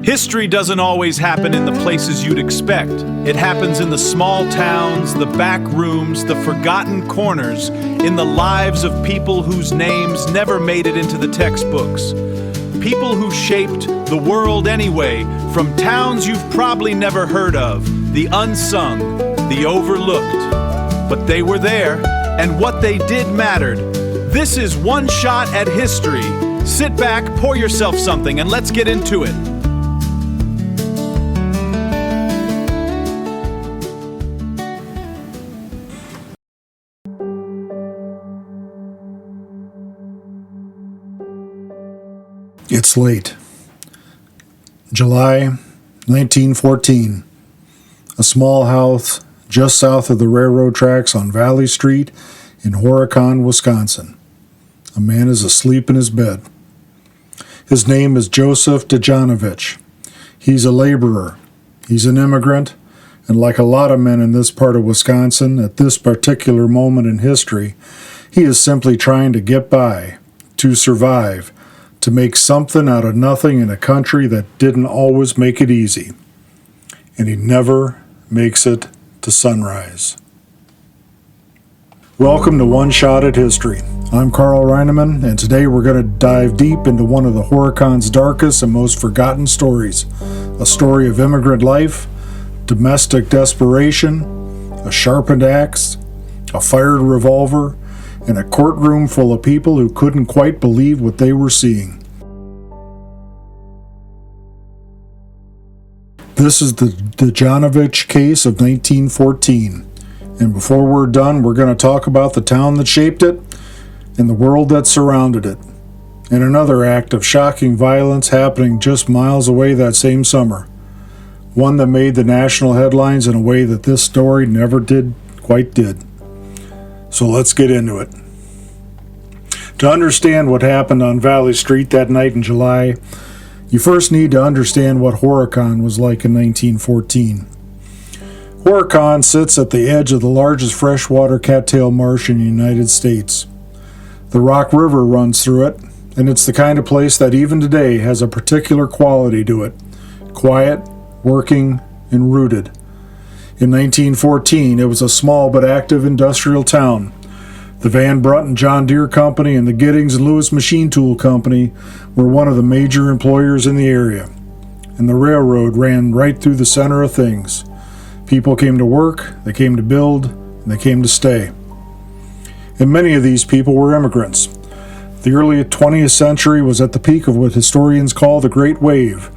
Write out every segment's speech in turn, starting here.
History doesn't always happen in the places you'd expect. It happens in the small towns, the back rooms, the forgotten corners, in the lives of people whose names never made it into the textbooks. People who shaped the world anyway, from towns you've probably never heard of, the unsung, the overlooked. But they were there, and what they did mattered. This is One Shot at History. Sit back, pour yourself something, and let's get into it. It's late. July 1914. A small house just south of the railroad tracks on Valley Street in Horicon, Wisconsin. A man is asleep in his bed. His name is Joseph Dejanovich. He's a laborer. He's an immigrant, and like a lot of men in this part of Wisconsin at this particular moment in history, he is simply trying to get by, to survive, to make something out of nothing in a country that didn't always make it easy. And he never makes it to sunrise. Welcome to One Shot at History. I'm Reinemann, and today we're going to dive deep into one of the Horicon's darkest and most forgotten stories. A story of immigrant life, domestic desperation, a sharpened axe, a fired revolver, and a courtroom full of people who couldn't quite believe what they were seeing. This is the Dejanovich Case of 1914. And before we're done, we're going to talk about the town that shaped it and the world that surrounded it. And another act of shocking violence happening just miles away that same summer. One that made the national headlines in a way that this story never quite did. So let's get into it. To understand what happened on Valley Street that night in July, you first need to understand what Horicon was like in 1914. Horicon sits at the edge of the largest freshwater cattail marsh in the United States. The Rock River runs through it, and it's the kind of place that even today has a particular quality to it: quiet, working, and rooted. In 1914, it was a small but active industrial town. The Van Brunt and John Deere Company and the Giddings and Lewis Machine Tool Company were one of the major employers in the area, and the railroad ran right through the center of things. People came to work, they came to build, and they came to stay. And many of these people were immigrants. The early 20th century was at the peak of what historians call the Great Wave,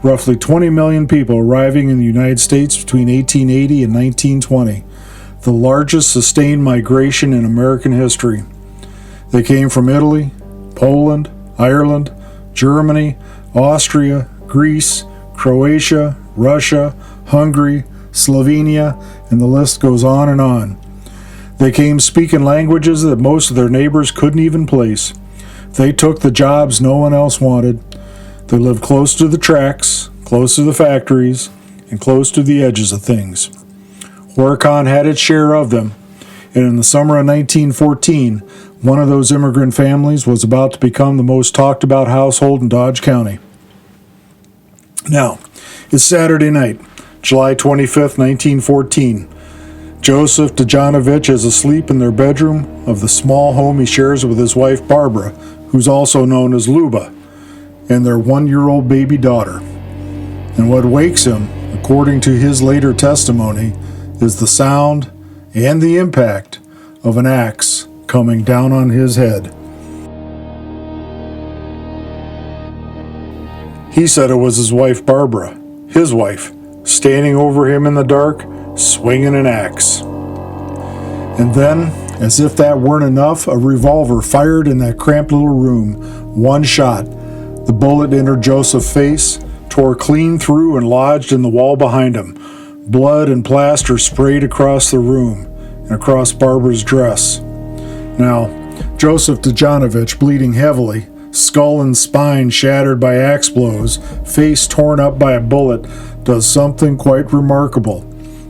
roughly 20 million people arriving in the United States between 1880 and 1920, the largest sustained migration in American history. They came from Italy, Poland, Ireland, Germany, Austria, Greece, Croatia, Russia, Hungary, Slovenia, and the list goes on and on. They came speaking languages that most of their neighbors couldn't even place. They took the jobs no one else wanted. They lived close to the tracks, close to the factories, and close to the edges of things. Horicon had its share of them, and in the summer of 1914, one of those immigrant families was about to become the most talked about household in Dodge County. Now, it's Saturday night, July 25th, 1914. Joseph Dejanovich is asleep in their bedroom of the small home he shares with his wife Barbara, who's also known as Luba, and their 1-year-old baby daughter. And what wakes him, according to his later testimony, is the sound and the impact of an axe coming down on his head. He said it was his wife Barbara, his wife, standing over him in the dark, swinging an axe. And then, as if that weren't enough, a revolver fired in that cramped little room. One shot. The bullet entered Joseph's face, tore clean through, and lodged in the wall behind him. Blood and plaster sprayed across the room and across Barbara's dress. Now, Joseph Dejanovich, bleeding heavily, skull and spine shattered by axe blows, face torn up by a bullet, does something quite remarkable.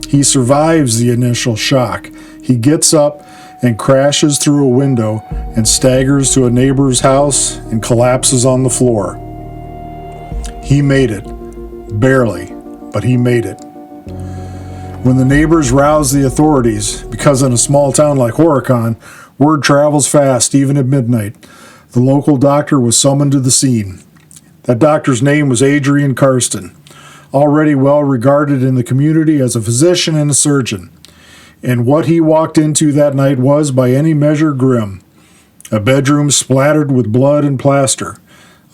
He survives the initial shock. He gets up and crashes through a window and staggers to a neighbor's house and collapses on the floor. He made it, Barely, but he made it. When the neighbors roused the authorities, because in a small town like Horicon, word travels fast even at midnight, the local doctor was summoned to the scene. That doctor's name was Adrian Karsten, already well regarded in the community as a physician and a surgeon. And what he walked into that night was, by any measure, grim. A bedroom splattered with blood and plaster,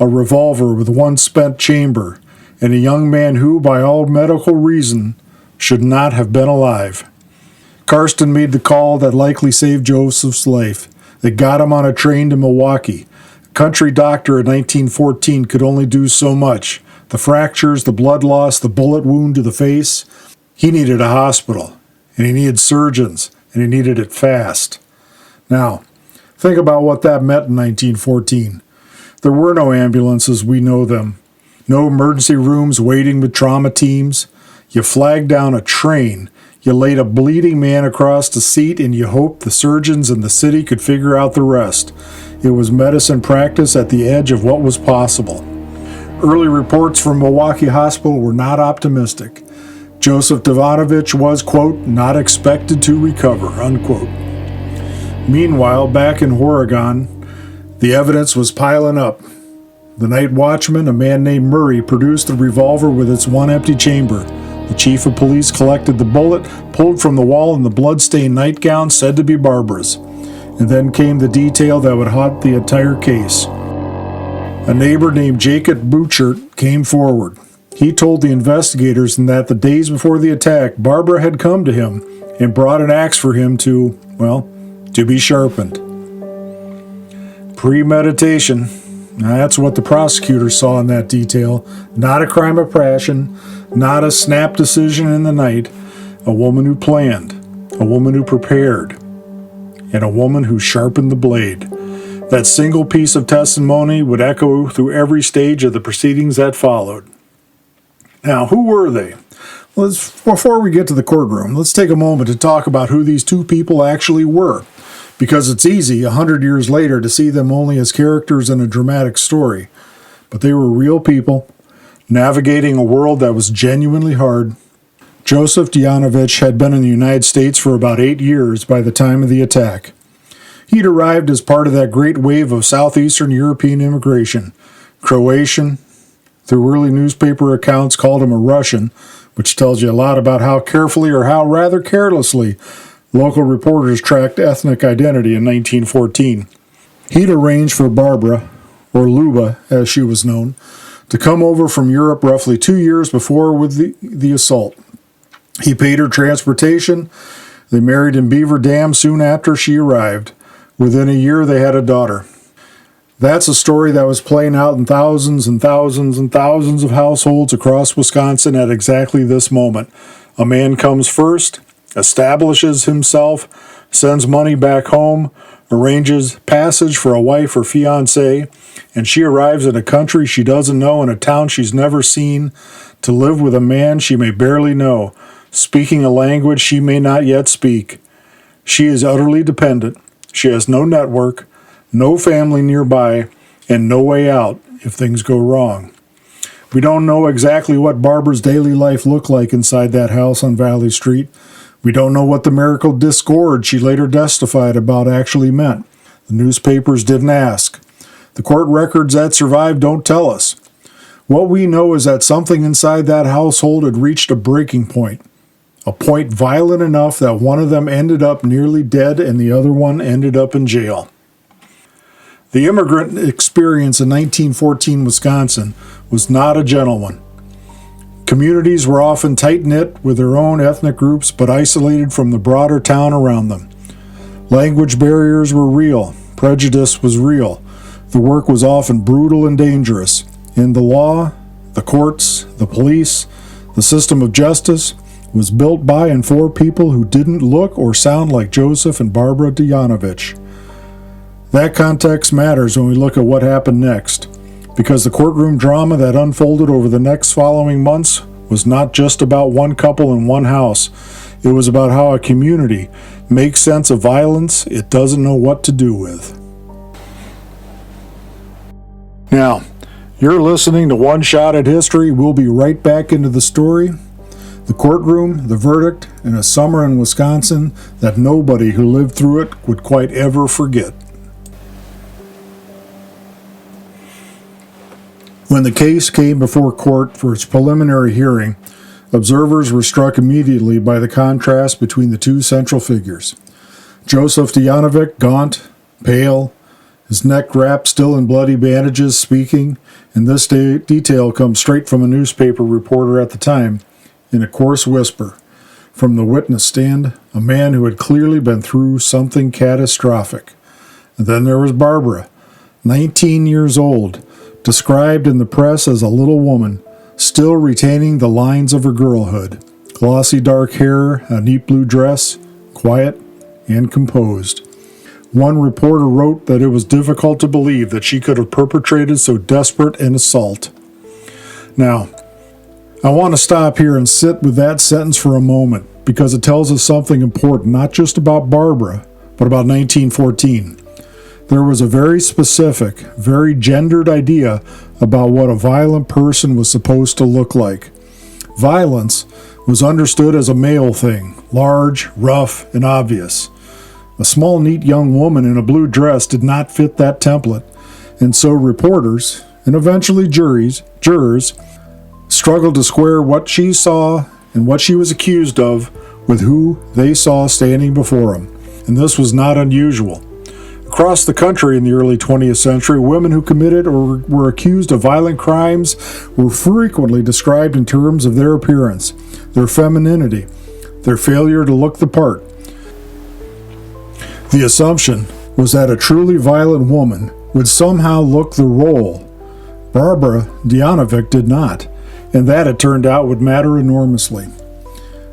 a revolver with one spent chamber, and a young man who, by all medical reason, should not have been alive. Karsten made the call that likely saved Joseph's life, that got him on a train to Milwaukee. A country doctor in 1914 could only do so much. The fractures, the blood loss, the bullet wound to the face. He needed a hospital, and he needed surgeons, and he needed it fast. Now, think about what that meant in 1914. There were no ambulances, we know them. No emergency rooms waiting with trauma teams. You flagged down a train. You laid a bleeding man across the seat, and you hoped the surgeons in the city could figure out the rest. It was medicine practice at the edge of what was possible. Early reports from Milwaukee Hospital were not optimistic. Joseph Dejanovich was, quote, not expected to recover, unquote. Meanwhile, back in Horicon, the evidence was piling up. The night watchman, a man named Murray, produced the revolver with its one empty chamber. The chief of police collected the bullet, pulled from the wall in the bloodstained nightgown said to be Barbara's. And then came the detail that would haunt the entire case. A neighbor named Jacob Butchert came forward. He told the investigators that the days before the attack, Barbara had come to him and brought an axe for him to be sharpened. Premeditation. That's what the prosecutor saw in that detail. Not a crime of passion, not a snap decision in the night. A woman who planned, a woman who prepared, and a woman who sharpened the blade. That single piece of testimony would echo through every stage of the proceedings that followed. Now, who were they? Before we get to the courtroom, let's take a moment to talk about who these two people actually were, because it's easy 100 years later to see them only as characters in a dramatic story. But they were real people, navigating a world that was genuinely hard. Joseph Dejanovich had been in the United States for about 8 years by the time of the attack. He'd arrived as part of that great wave of southeastern European immigration. Croatian, through early newspaper accounts, called him a Russian, which tells you a lot about how carefully or how rather carelessly local reporters tracked ethnic identity in 1914. He'd arranged for Barbara, or Luba as she was known, to come over from Europe roughly 2 years before with the assault. He paid her transportation. They married in Beaver Dam soon after she arrived. Within a year, they had a daughter. That's a story that was playing out in thousands and thousands and thousands of households across Wisconsin at exactly this moment. A man comes first, establishes himself, sends money back home, arranges passage for a wife or fiancé, and she arrives in a country she doesn't know, in a town she's never seen, to live with a man she may barely know, speaking a language she may not yet speak. She is utterly dependent. She has no network, no family nearby, and no way out if things go wrong. We don't know exactly what Barbara's daily life looked like inside that house on Valley Street. We don't know what the miracle discord she later testified about actually meant. The newspapers didn't ask. The court records that survived don't tell us. What we know is that something inside that household had reached a breaking point. A point violent enough that one of them ended up nearly dead and the other one ended up in jail. The immigrant experience in 1914 Wisconsin was not a gentle one. Communities were often tight-knit with their own ethnic groups but isolated from the broader town around them. Language barriers were real. Prejudice was real. The work was often brutal and dangerous. And the law, the courts, the police, the system of justice was built by and for people who didn't look or sound like Joseph and Barbara Dejanovich. That context matters when we look at what happened next, because the courtroom drama that unfolded over the next following months was not just about one couple in one house. It was about how a community makes sense of violence it doesn't know what to do with. Now, You're listening to One Shot at History. We'll be right back into the story, the courtroom, the verdict, and a summer in Wisconsin that nobody who lived through it would quite ever forget. When the case came before court for its preliminary hearing, observers were struck immediately by the contrast between the two central figures. Joseph Dejanovich, gaunt, pale, his neck wrapped still in bloody bandages, speaking, and this detail comes straight from a newspaper reporter at the time, in a coarse whisper. From the witness stand, a man who had clearly been through something catastrophic. And then there was Barbara, 19 years old, described in the press as a little woman, still retaining the lines of her girlhood. Glossy dark hair, a neat blue dress, quiet and composed. One reporter wrote that it was difficult to believe that she could have perpetrated so desperate an assault. Now, I want to stop here and sit with that sentence for a moment, because it tells us something important, not just about Barbara, but about 1914. There was a very specific, very gendered idea about what a violent person was supposed to look like. Violence was understood as a male thing, large, rough, and obvious. A small, neat young woman in a blue dress did not fit that template, and so reporters, and eventually jurors, struggled to square what she saw and what she was accused of with who they saw standing before them. And this was not unusual. Across the country in the early 20th century, women who committed or were accused of violent crimes were frequently described in terms of their appearance, their femininity, their failure to look the part. The assumption was that a truly violent woman would somehow look the role. Barbara Dejanovich did not, and that, it turned out, would matter enormously.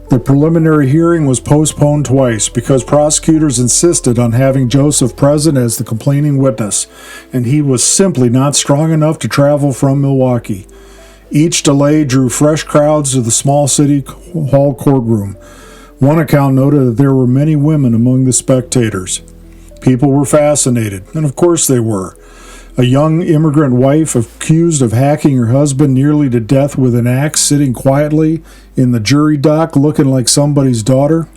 The preliminary hearing was postponed twice because prosecutors insisted on having Joseph present as the complaining witness, and he was simply not strong enough to travel from Milwaukee. Each delay drew fresh crowds to the small city hall courtroom. One account noted that there were many women among the spectators. People were fascinated, and of course they were. A young immigrant wife accused of hacking her husband nearly to death with an axe, sitting quietly in the jury dock looking like somebody's daughter.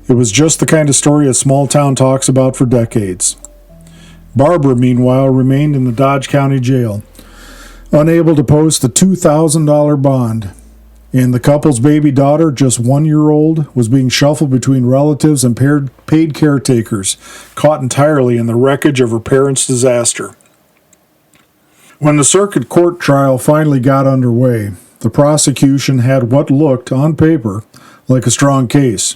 It was just the kind of story a small town talks about for decades. Barbara, meanwhile, remained in the Dodge County Jail, unable to post the $2,000 bond. And the couple's baby daughter, just 1 year old, was being shuffled between relatives and paid caretakers, caught entirely in the wreckage of her parents' disaster. When the circuit court trial finally got underway, the prosecution had what looked, on paper, like a strong case.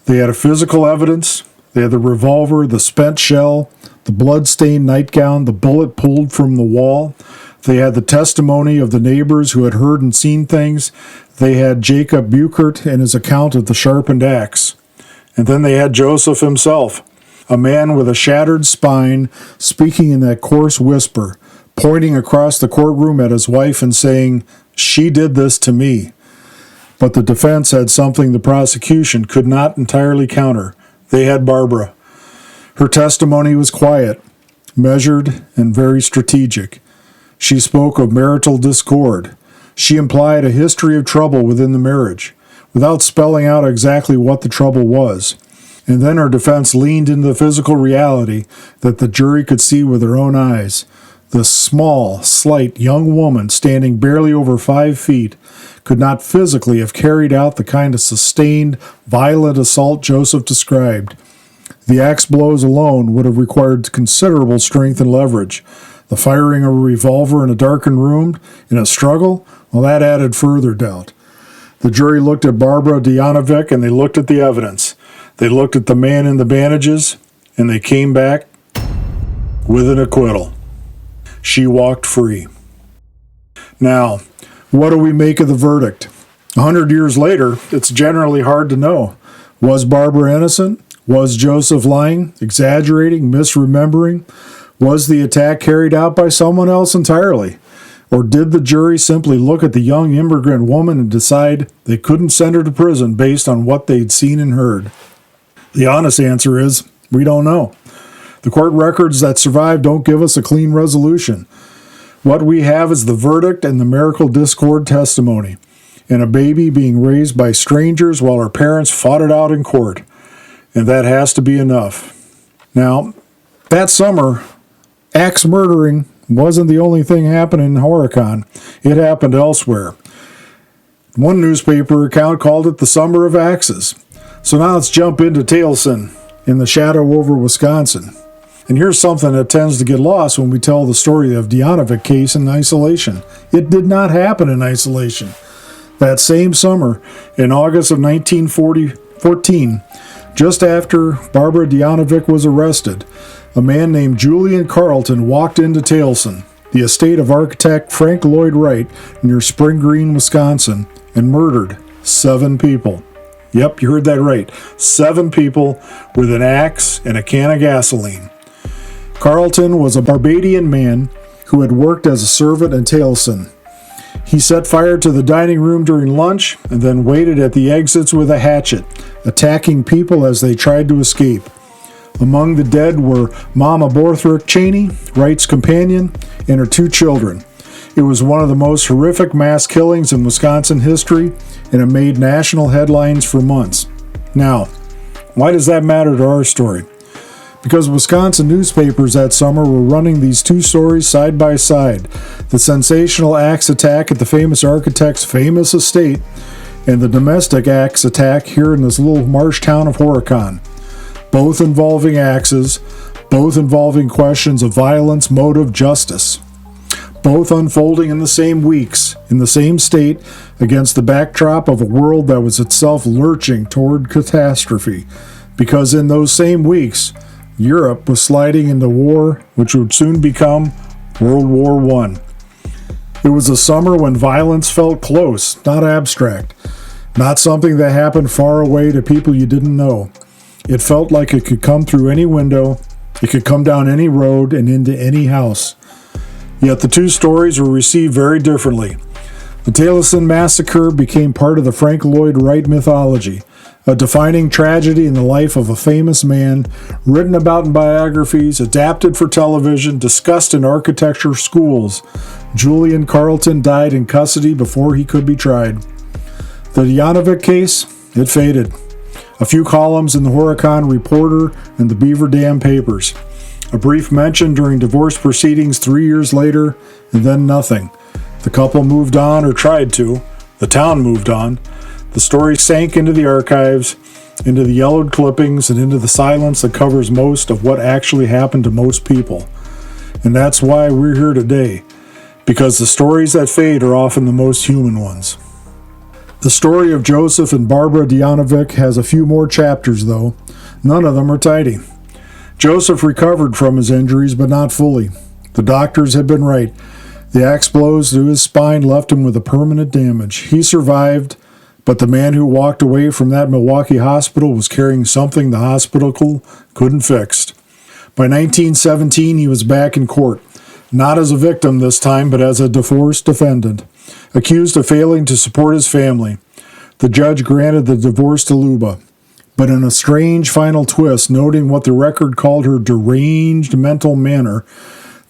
They had a physical evidence, they had the revolver, the spent shell, the bloodstained nightgown, the bullet pulled from the wall. They had the testimony of the neighbors who had heard and seen things. They had Jacob Buchert and his account of the sharpened axe. And then they had Joseph himself, a man with a shattered spine, speaking in that coarse whisper, pointing across the courtroom at his wife and saying, "She did this to me." But the defense had something the prosecution could not entirely counter. They had Barbara. Her testimony was quiet, measured, and very strategic. She spoke of marital discord. She implied a history of trouble within the marriage, without spelling out exactly what the trouble was. And then her defense leaned into the physical reality that the jury could see with their own eyes. The small, slight young woman, standing barely over 5 feet, could not physically have carried out the kind of sustained, violent assault Joseph described. The axe blows alone would have required considerable strength and leverage. The firing of a revolver in a darkened room, in a struggle, well, that added further doubt. The jury looked at Barbara Dejanovich and they looked at the evidence. They looked at the man in the bandages, and they came back with an acquittal. She walked free. Now, what do we make of the verdict? 100 years later, it's generally hard to know. Was Barbara innocent? Was Joseph lying, exaggerating, misremembering? Was the attack carried out by someone else entirely? Or did the jury simply look at the young immigrant woman and decide they couldn't send her to prison based on what they'd seen and heard? The honest answer is, we don't know. The court records that survive don't give us a clean resolution. What we have is the verdict and the miracle discord testimony, and a baby being raised by strangers while her parents fought it out in court. And that has to be enough. Now, that summer, axe murdering wasn't the only thing happening in Horicon. It happened elsewhere. One newspaper account called it the Summer of Axes. So now let's jump into Taliesin in the shadow over Wisconsin. And here's something that tends to get lost when we tell the story of Dejanovich Case in isolation. It did not happen in isolation. That same summer, in August of 1914, just after Barbara Dejanovich was arrested, a man named Julian Carleton walked into Taliesin, the estate of architect Frank Lloyd Wright, near Spring Green, Wisconsin, and murdered 7 people. Yep, you heard that right. 7 people with an axe and a can of gasoline. Carleton was a Barbadian man who had worked as a servant in Taliesin. He set fire to the dining room during lunch and then waited at the exits with a hatchet, attacking people as they tried to escape. Among the dead were Mama Borthwick Cheney, Wright's companion, and her 2 children. It was one of the most horrific mass killings in Wisconsin history, and it made national headlines for months. Now, why does that matter to our story? Because Wisconsin newspapers that summer were running these 2 stories side by side. The sensational axe attack at the famous architect's famous estate, and the domestic axe attack here in this little marsh town of Horicon. Both involving axes, both involving questions of violence, motive, justice. Both unfolding in the same weeks, in the same state, against the backdrop of a world that was itself lurching toward catastrophe. Because in those same weeks, Europe was sliding into war, which would soon become World War I. It was a summer when violence felt close, not abstract, not something that happened far away to people you didn't know. It felt like it could come through any window, it could come down any road and into any house. Yet the 2 stories were received very differently. The Taliesin massacre became part of the Frank Lloyd Wright mythology, a defining tragedy in the life of a famous man, written about in biographies, adapted for television, discussed in architecture schools. Julian Carleton died in custody before he could be tried. The Dejanovich case, it faded. A few columns in the Horicon Reporter and the Beaver Dam papers. A brief mention during divorce proceedings 3 years later, and then nothing. The couple moved on, or tried to. The town moved on. The story sank into the archives, into the yellowed clippings, and into the silence that covers most of what actually happened to most people. And that's why we're here today, because the stories that fade are often the most human ones. The story of Joseph and Barbara Dejanovich has a few more chapters, though. None of them are tidy. Joseph recovered from his injuries, but not fully. The doctors had been right. The axe blows to his spine left him with a permanent damage. He survived, but the man who walked away from that Milwaukee hospital was carrying something the hospital couldn't fix. By 1917, he was back in court, not as a victim this time, but as a divorce defendant, accused of failing to support his family. The judge granted the divorce to Luba, but in a strange final twist, noting what the record called her deranged mental manner,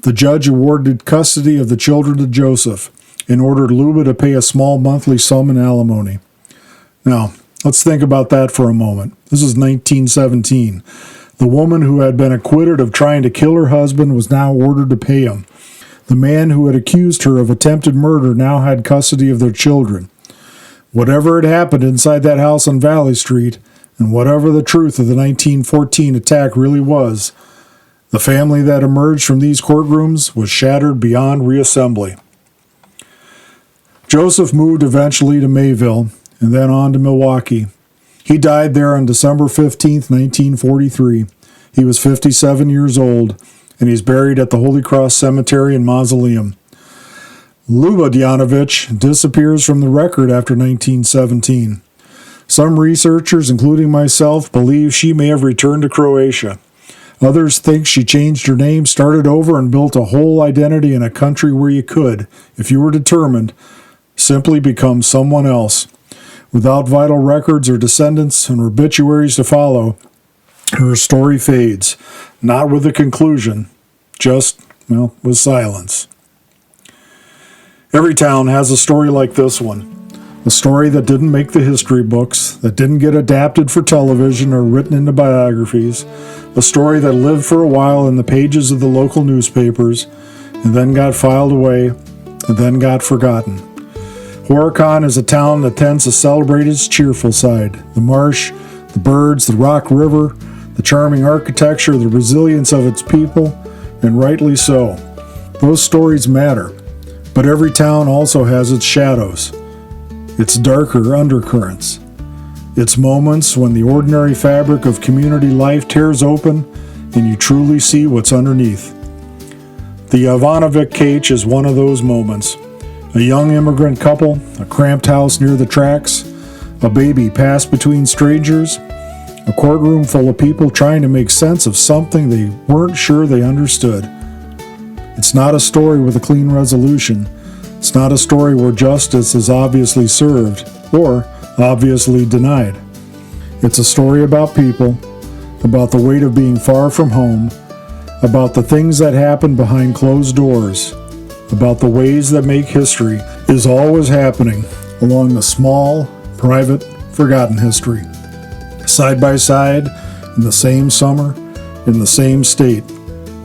the judge awarded custody of the children to Joseph and ordered Luba to pay a small monthly sum in alimony. Now, let's think about that for a moment. This is 1917. The woman who had been acquitted of trying to kill her husband was now ordered to pay him. The man who had accused her of attempted murder now had custody of their children. Whatever had happened inside that house on Valley Street, and whatever the truth of the 1914 attack really was, the family that emerged from these courtrooms was shattered beyond reassembly. Joseph moved eventually to Mayville, and then on to Milwaukee. He died there on December 15, 1943. He was 57 years old, and he's buried at the Holy Cross Cemetery and Mausoleum. Luba Dejanovich disappears from the record after 1917. Some researchers, including myself, believe she may have returned to Croatia. Others think she changed her name, started over, and built a whole identity in a country where you could, if you were determined, simply become someone else. Without vital records or descendants and obituaries to follow, her story fades, not with a conclusion, just, with silence. Every town has a story like this one. A story that didn't make the history books, that didn't get adapted for television or written into biographies. A story that lived for a while in the pages of the local newspapers, and then got filed away, and then got forgotten. Horicon is a town that tends to celebrate its cheerful side. The marsh, the birds, the rock river, the charming architecture, the resilience of its people, and rightly so. Those stories matter. But every town also has its shadows, its darker undercurrents, its moments when the ordinary fabric of community life tears open and you truly see what's underneath. The Dejanovich Case is one of those moments. A young immigrant couple, a cramped house near the tracks, a baby passed between strangers, a courtroom full of people trying to make sense of something they weren't sure they understood. It's not a story with a clean resolution. It's not a story where justice is obviously served or obviously denied. It's a story about people, about the weight of being far from home, about the things that happen behind closed doors, about the ways that make history is always happening along the small, private, forgotten history. Side by side, in the same summer, in the same state,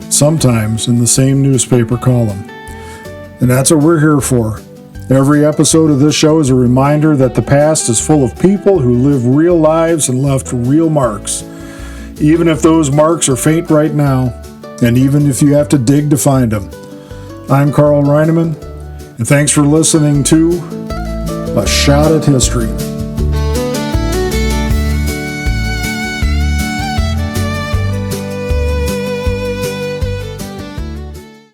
sometimes in the same newspaper column. And that's what we're here for. Every episode of this show is a reminder that the past is full of people who lived real lives and left real marks. Even if those marks are faint right now, and even if you have to dig to find them. I'm Reinemann, and thanks for listening to A Shot at History.